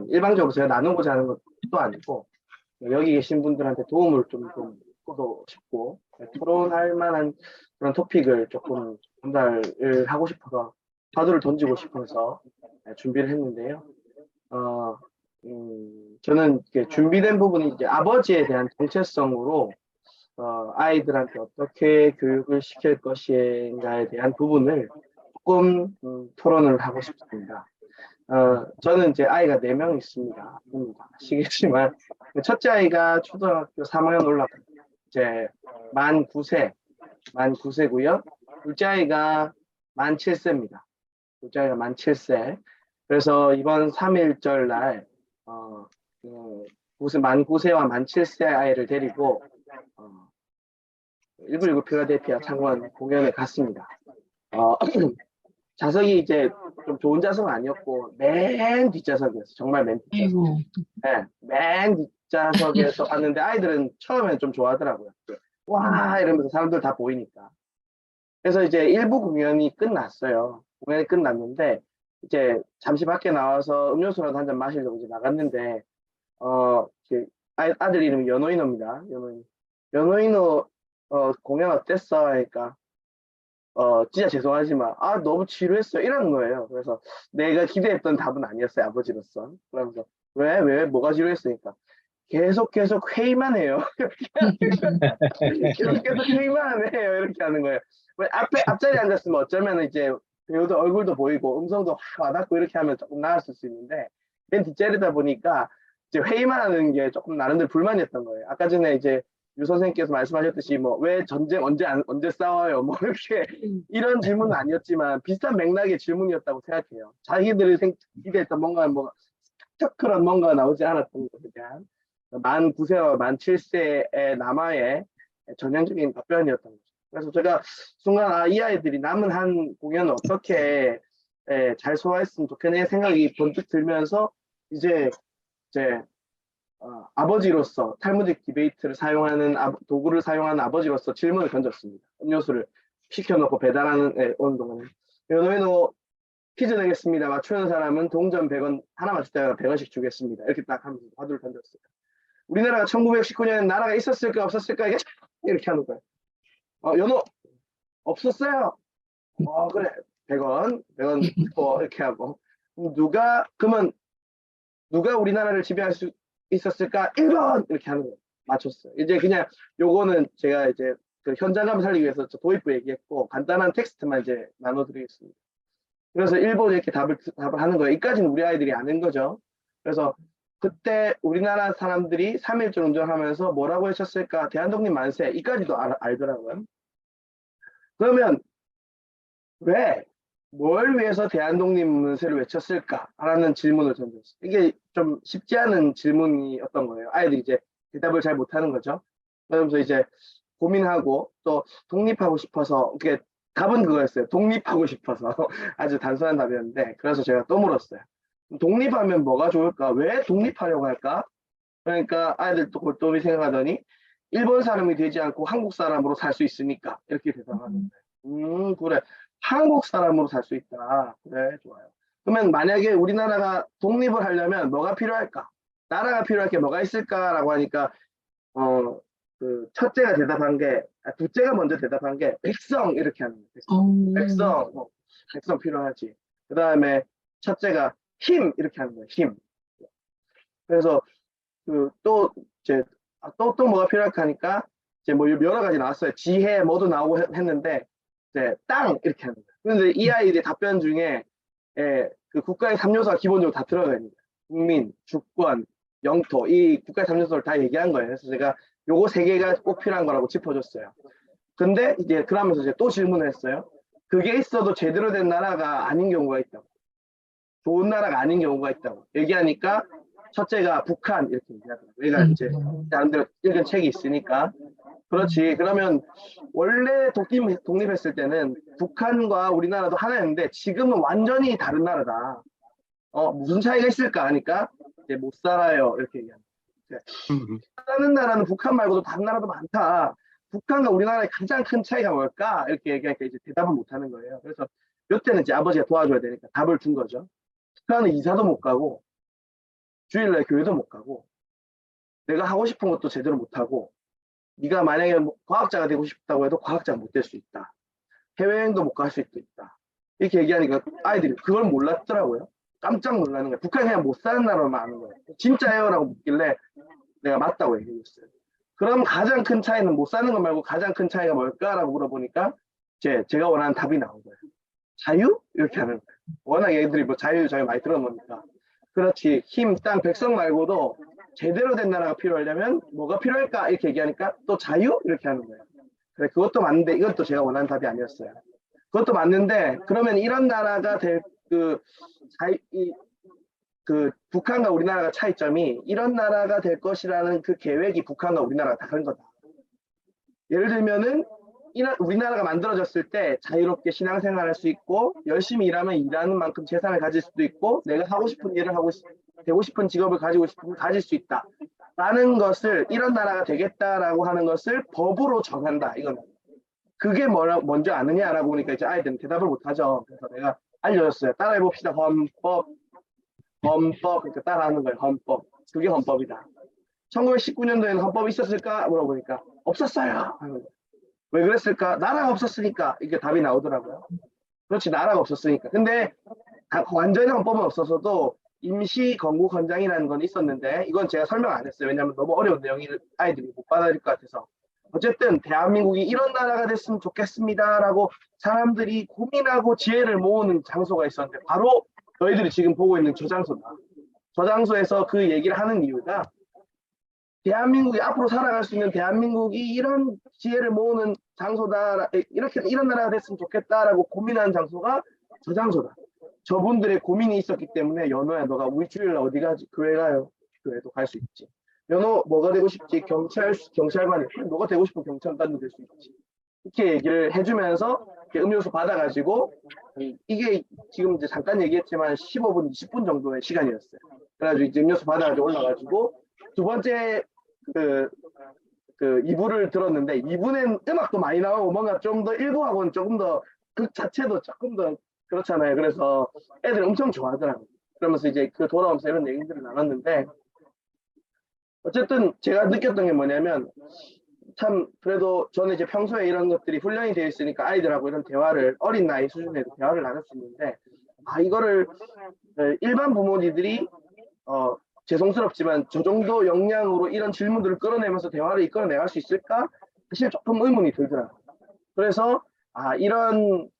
일방적으로 제가 나누고자 하는 것도 아니고 여기 계신 분들한테 도움을 좀 얻고 싶고 토론할 만한 그런 토픽을 조금 전달을 하고 싶어서 화두를 던지고 싶어서 준비를 했는데요. 어, 저는 이렇게 준비된 부분이 이제 아버지에 대한 정체성으로 아이들한테 어떻게 교육을 시킬 것인가에 대한 부분을 조금 토론을 하고 싶습니다. 저는 이제 아이가 4명 있습니다. 아시겠지만 첫째 아이가 초등학교 3학년 올라가 이제 만 9세고요. 둘째 아이가 만 7세입니다. 둘째 아이가 만 7세. 그래서 이번 3.1절 날 만 9세와 만 7세 아이를 데리고 1919 필라델피아 창원 공연에 갔습니다. 좌석이 이제 좀 좋은 좌석은 아니었고 맨 뒷좌석이었어요. 정말 맨 뒷좌석. 아이고. 네, 맨 뒷좌석에서 봤는데 아이들은 처음엔 좀 좋아하더라고요. 와 이러면서 사람들 다 보이니까. 그래서 이제 1부 공연이 끝났어요. 공연이 끝났는데 이제 잠시 밖에 나와서 음료수라도 한 잔 마시려고 이제 나갔는데 아들 이름이 연호인호입니다. 연호인호 공연 어땠어? 그러니까 진짜 죄송하지만 너무 지루했어요 이러는 거예요. 그래서 내가 기대했던 답은 아니었어요, 아버지로서. 그러면서 왜 뭐가 지루했으니까 계속 회의만 해요. 계속 회의만 해요. 이렇게 하는 거예요. 왜 앞자리에 앉았으면 어쩌면 이제 배우도 얼굴도 보이고 음성도 확 와닿고 이렇게 하면 조금 나았을 수 있는데 맨 뒷자리다 보니까 이제 회의만 하는 게 조금 나름대로 불만이었던 거예요. 아까 전에 이제 유 선생님께서 말씀하셨듯이 뭐 왜 전쟁 언제 싸워요? 뭐 이렇게 이런 질문은 아니었지만 비슷한 맥락의 질문이었다고 생각해요. 자기들이 기대했던 뭔가 뭐 스펙터클한 뭔가 나오지 않았던 것에 대한 만 9세와 만 7세의 남아의 전형적인 답변이었던 거죠. 그래서 제가 순간 이 아이들이 남은 한 공연을 어떻게 잘 소화했으면 좋겠네 생각이 번뜩 들면서 이제 아버지로서 탈무딕 디베이트를 사용하는 도구를 사용하는 아버지로서 질문을 던졌습니다. 음료수를 시켜놓고 배달하는 오는 동안에 연호연호 퀴즈 내겠습니다. 맞추는 사람은 동전 100원 하나 맞출 때마다 100원씩 주겠습니다. 이렇게 딱 하면서 화두를 던졌어요. 우리나라가 1919년에 나라가 있었을까 없었을까 이렇게 하는 거예요. 연호 없었어요. 그래 100원 이렇게 하고 그러면 누가 우리나라를 지배할 수 있었을까? 1번 이렇게 하는 거예요. 맞췄어요. 이제 그냥 요거는 제가 이제 그 현장감 살리기 위해서 도입부 얘기했고 간단한 텍스트만 이제 나눠드리겠습니다. 그래서 1번 이렇게 답을 하는 거예요. 이까지는 우리 아이들이 아는 거죠. 그래서 그때 우리나라 사람들이 3.1절 운전하면서 뭐라고 하셨을까? 대한독립 만세 이까지도 알더라고요. 그러면 뭘 위해서 대한독립 만세를 외쳤을까라는 질문을 던졌어요. 이게 좀 쉽지 않은 질문이었던 거예요. 아이들이 이제 대답을 잘 못하는 거죠. 그러면서 이제 고민하고 또 독립하고 싶어서 이게 답은 그거였어요. 독립하고 싶어서 아주 단순한 답이었는데 그래서 제가 또 물었어요. 독립하면 뭐가 좋을까? 왜 독립하려고 할까? 그러니까 아이들도 골똘히 생각하더니 일본 사람이 되지 않고 한국 사람으로 살 수 있으니까 이렇게 대답하는 거예요. 그래. 한국 사람으로 살 수 있다. 그래, 좋아요. 그러면 만약에 우리나라가 독립을 하려면 뭐가 필요할까? 나라가 필요할 게 뭐가 있을까라고 하니까 첫째가 대답한 게 둘째가 먼저 대답한 게 백성 이렇게 하는 거예요. 백성 필요하지. 그 다음에 첫째가 힘 이렇게 하는 거예요. 힘. 그래서 또 이제 또 뭐가 필요할까 하니까 이제 뭐 여러 가지 나왔어요. 지혜 뭐도 나오고 했는데 이제 땅 이렇게 하는 거예요. 그런데 이 아이들의 답변 중에 그 국가의 3요소가 기본적으로 다 들어가 있는 거예요. 국민, 주권, 영토 이 국가의 3요소를 다 얘기한 거예요. 그래서 제가 요거 3개가 꼭 필요한 거라고 짚어줬어요. 근데 이제 그러면서 이제 또 질문을 했어요. 그게 있어도 제대로 된 나라가 아닌 경우가 있다고. 좋은 나라가 아닌 경우가 있다고 얘기하니까 첫째가 북한 이렇게 얘기하더라고요. 얘가 이제 나름대로 읽은 책이 있으니까 그렇지. 그러면 원래 독립했을 때는 북한과 우리나라도 하나였는데 지금은 완전히 다른 나라다. 무슨 차이가 있을까 하니까 이제 못 살아요 이렇게 얘기합니다. 사는 나라는 북한 말고도 다른 나라도 많다. 북한과 우리나라의 가장 큰 차이가 뭘까? 이렇게 얘기하니까 이제 대답을 못 하는 거예요. 그래서 이때는 이제 아버지가 도와줘야 되니까 답을 준 거죠. 북한은 이사도 못 가고 주일날 교회도 못 가고 내가 하고 싶은 것도 제대로 못하고 네가 만약에 뭐 과학자가 되고 싶다고 해도 과학자가 못 될 수 있다. 해외여행도 못 갈 수도 있다. 이렇게 얘기하니까 아이들이 그걸 몰랐더라고요. 깜짝 놀라는 거예요. 북한이 그냥 못 사는 나라로만 아는 거예요. 진짜예요? 라고 묻길래 내가 맞다고 얘기했어요. 그럼 가장 큰 차이는 못 사는 거 말고 가장 큰 차이가 뭘까라고 물어보니까 제가 원하는 답이 나온 거예요. 자유? 이렇게 하는 거예요. 워낙 얘들이 뭐 자유 많이 들어보니까. 그렇지. 힘, 땅, 백성 말고도 제대로 된 나라가 필요하려면 뭐가 필요할까? 이렇게 얘기하니까 또 자유? 이렇게 하는 거예요. 그래, 그것도 맞는데 이것도 제가 원하는 답이 아니었어요. 그것도 맞는데 그러면 이런 나라가 될 그 북한과 우리나라가 차이점이 이런 나라가 될 것이라는 그 계획이 북한과 우리나라가 다른 거다. 예를 들면은 우리나라가 만들어졌을 때 자유롭게 신앙생활할 수 있고 열심히 일하면 일하는 만큼 재산을 가질 수도 있고 내가 하고 싶은 일을 되고 싶은 직업을 가지고 싶으면 가질 수 있다. 라는 것을 이런 나라가 되겠다라고 하는 것을 법으로 정한다. 이거는. 그게 먼저 아느냐라고 보니까 이제 아이들은 대답을 못하죠. 그래서 내가 알려줬어요. 따라해봅시다. 헌법, 그러니까 따라하는 거예요. 헌법. 그게 헌법이다. 1919년도에는 헌법이 있었을까? 물어보니까 없었어요. 왜 그랬을까? 나라가 없었으니까. 이게 답이 나오더라고요. 그렇지, 나라가 없었으니까. 근데 완전히 헌법은 없어서도 임시 건국헌장이라는 건 있었는데 이건 제가 설명 안 했어요. 왜냐하면 너무 어려운 내용을 아이들이 못 받아들일 것 같아서. 어쨌든 대한민국이 이런 나라가 됐으면 좋겠습니다라고 사람들이 고민하고 지혜를 모으는 장소가 있었는데 바로 너희들이 지금 보고 있는 저 장소다. 저 장소에서 그 얘기를 하는 이유가 대한민국이 앞으로 살아갈 수 있는 대한민국이 이런 지혜를 모으는 장소다. 이런 나라가 됐으면 좋겠다라고 고민하는 장소가 저 장소다. 저분들의 고민이 있었기 때문에 연호야 너가 우리 주일날 어디 가지? 교회 가요. 교회도 갈 수 있지. 연호 뭐가 되고 싶지? 경찰관이. 너가 되고 싶은 경찰관도 될 수 있지. 이렇게 얘기를 해주면서 음료수 받아가지고 이게 지금 이제 잠깐 얘기했지만 15분, 20분 정도의 시간이었어요. 그래가지고 이제 음료수 받아가지고 올라가지고 두 번째 그 2부를 들었는데 2부는 음악도 많이 나오고 뭔가 좀 더 1부하고는 조금 더 그 자체도 조금 더 그렇잖아요. 그래서 애들 엄청 좋아하더라고요. 그러면서 이제 그 돌아오면서 이런 얘기들을 나눴는데 어쨌든 제가 느꼈던 게 뭐냐면 참 그래도 저는 이제 평소에 이런 것들이 훈련이 되어 있으니까 아이들하고 이런 대화를 어린 나이 수준에도 대화를 나눌 수 있는데 이거를 일반 부모님들이 죄송스럽지만 저 정도 역량으로 이런 질문들을 끌어내면서 대화를 이끌어내갈 수 있을까? 사실 조금 의문이 들더라고요. 그래서 이런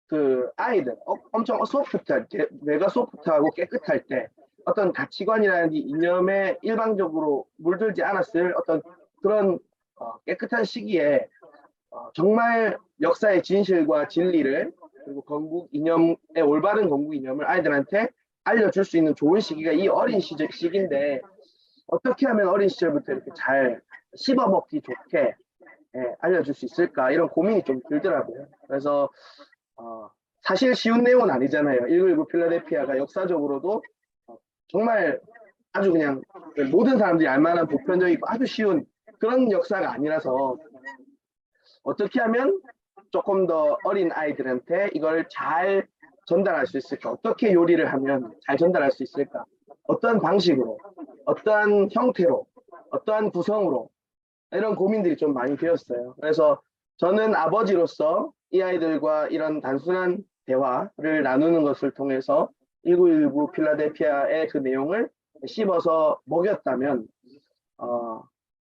그 아이들 엄청 소프트할 때, 뇌가 소프트하고 깨끗할 때 어떤 가치관이라는 이념에 일방적으로 물들지 않았을 어떤 그런 깨끗한 시기에 정말 역사의 진실과 진리를 그리고 건국 이념의 올바른 건국 이념을 아이들한테 알려줄 수 있는 좋은 시기가 이 어린 시기인데 어떻게 하면 어린 시절부터 이렇게 잘 씹어먹기 좋게 알려줄 수 있을까 이런 고민이 좀 들더라고요. 그래서 사실 쉬운 내용은 아니잖아요. 1919 필라델피아가 역사적으로도 정말 아주 그냥 모든 사람들이 알만한 보편적이고 아주 쉬운 그런 역사가 아니라서 어떻게 하면 조금 더 어린 아이들한테 이걸 잘 전달할 수 있을까? 어떻게 요리를 하면 잘 전달할 수 있을까? 어떤 방식으로, 어떠한 형태로, 어떠한 구성으로 이런 고민들이 좀 많이 되었어요. 그래서 저는 아버지로서 이 아이들과 이런 단순한 대화를 나누는 것을 통해서 1919 필라델피아의 그 내용을 씹어서 먹였다면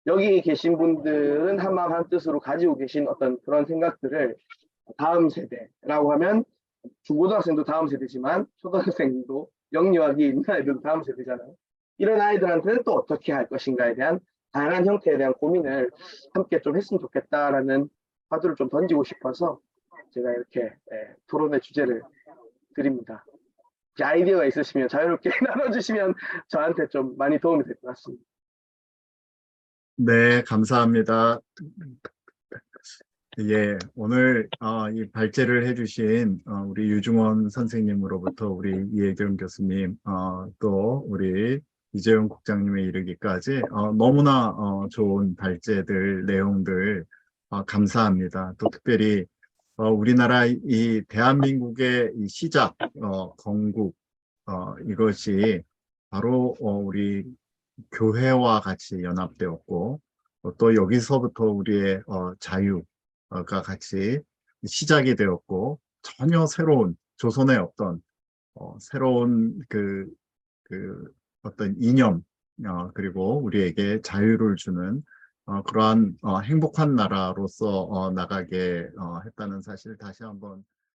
여기 계신 분들은 한마음 한뜻으로 가지고 계신 어떤 그런 생각들을 다음 세대라고 하면 중고등학생도 다음 세대지만 초등학생도 영유아기 있는 아이들도 다음 세대잖아요. 이런 아이들한테는 또 어떻게 할 것인가에 대한 다양한 형태에 대한 고민을 함께 좀 했으면 좋겠다라는 화두를 좀 던지고 싶어서 제가 이렇게 토론의 주제를 드립니다. 아이디어가 있으시면 자유롭게 나눠주시면 저한테 좀 많이 도움이 될 것 같습니다. 네, 감사합니다. 예, 오늘 이 발제를 해주신 우리 유중원 선생님으로부터 우리 이혜경 교수님, 또 우리 이재용 국장님에 이르기까지 너무나 좋은 발제들, 내용들 감사합니다. 또 특별히 우리나라 이 대한민국의 이 시작, 건국, 이것이 바로 우리 교회와 같이 연합되었고 또 여기서부터 우리의 자유가 같이 시작이 되었고 전혀 새로운 조선의 어떤 새로운 그 어떤 이념 그리고 우리에게 자유를 주는 그러한 행복한 나라로서 나가게 했다는 사실 다시 한번